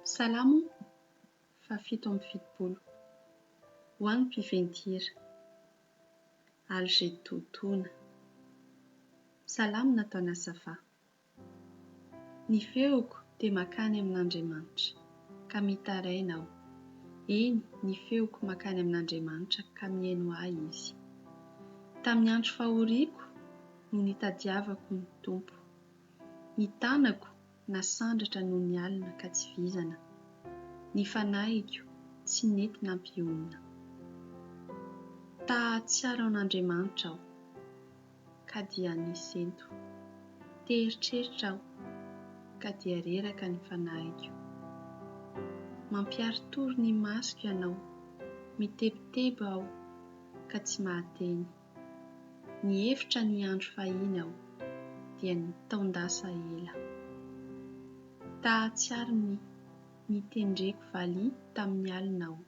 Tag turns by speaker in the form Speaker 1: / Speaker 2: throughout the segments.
Speaker 1: Salamo fa 7:70 ho an'ny mpiventira Alger Totoana. Salamo nataona Safa. Ny feoko dia makany amin'Andriamanitra ka mitaraina aho. Eny, ny feoko makany amin'Andriamanitra ka mihaino ahy izy. Tamin'ny andro fahoriako no nitadiavako ny Tompo. Ny tanako nasandratra noho ny alina ka tsy vizana. Ny fanahiko tsy nety nampionona. Tahatsiaro an'Andriamanitra aho ka dia nisento. Teritreritra aho ka dia reraka ny fanahiko. Mampiaritory ny masoko ianao, mitebiteby aho ka tsy mahateny. Ny hevitra ny andro fahiny aho dia nitaondasa ela. Tahatsiaro ny nitendreko valia tamin'ny alina aho.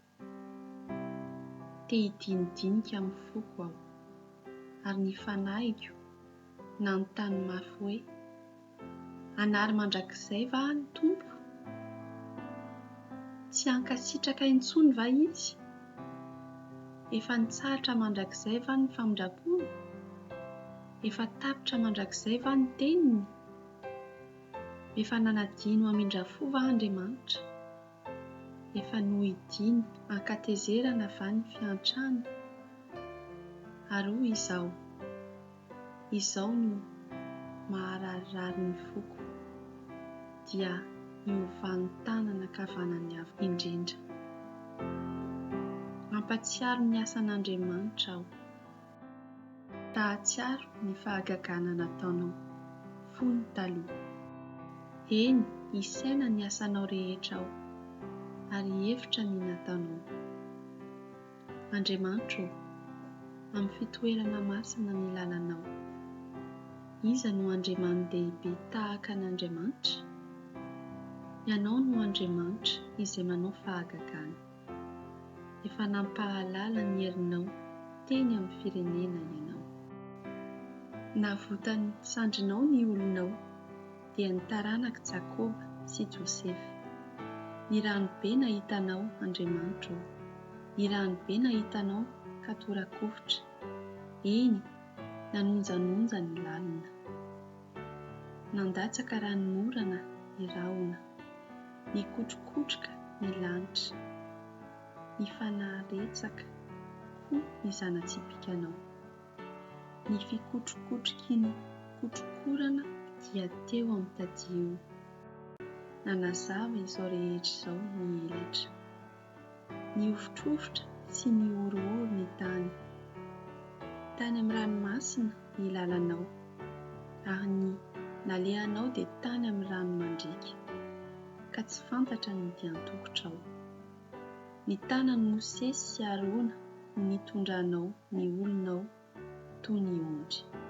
Speaker 1: Te hidinidinika amin'ny foko aho, ary ny fanahiko nanontany mafy hoe: anary mandrakizay va ny Tompo? Tsy hankasitraka intsony va izy? Efa nitsahatra mandrakizay va ny famindrapony? Efa tapitra mandrakizay va ny teniny? Efa nanadino amindra-fo va Andriamanitra? Efa nohidiny hankatezerana va ny fiantrana? Ary hoy izao no mahararirary ny foko, dia hiovan'ny tanana kavanany avy indrindra. Mampatsiaro ny asan'Andriamanitra aho. Tahatsiaro ny fahagagana nataonao fony taloha. Eny, isaina ny asanao rehetra aho, ary hevitra ny nataonao. Andriamanitra, amin'ny fitoerana masina ny lalanao. Iza no Andriaman-dehibe tahaka an'Andriamanitra? Ianao no Andriamanitra izay manao fahagagana. Efa nampahalala ny herinao teny amin'ny firenena ianao. Nahavotan'ny sandrinao ny olonao dia ny taranaka Jakoba sy Josefy. Ny ranobe nahitanao, Andriamanitra, ny ranobe nahitanao ka torakovitra. Eny, nanonjanonja ny lalina. Nandatsaka ranomorana ny rahona, nikotrokotroka ny lanitra. Ny fanaretsaka koa ny zana-tsipikanao. Ny fikotrokotroky ny kotrokorana dia teo amin'ny tadio. Nanazava izao rehetra izao ny elatra. Ny ofotrovitra sy ny horohoro ny tany. Tany amin'ny ranomasina ny lalanao, ary ny nalehanao dia tany amin'ny rano mandriaka, ka tsy fantatra ny dian-tongotra ao. Ny tanan'i Mosesy sy Arona nitondranao ny olonao toy ny ondry.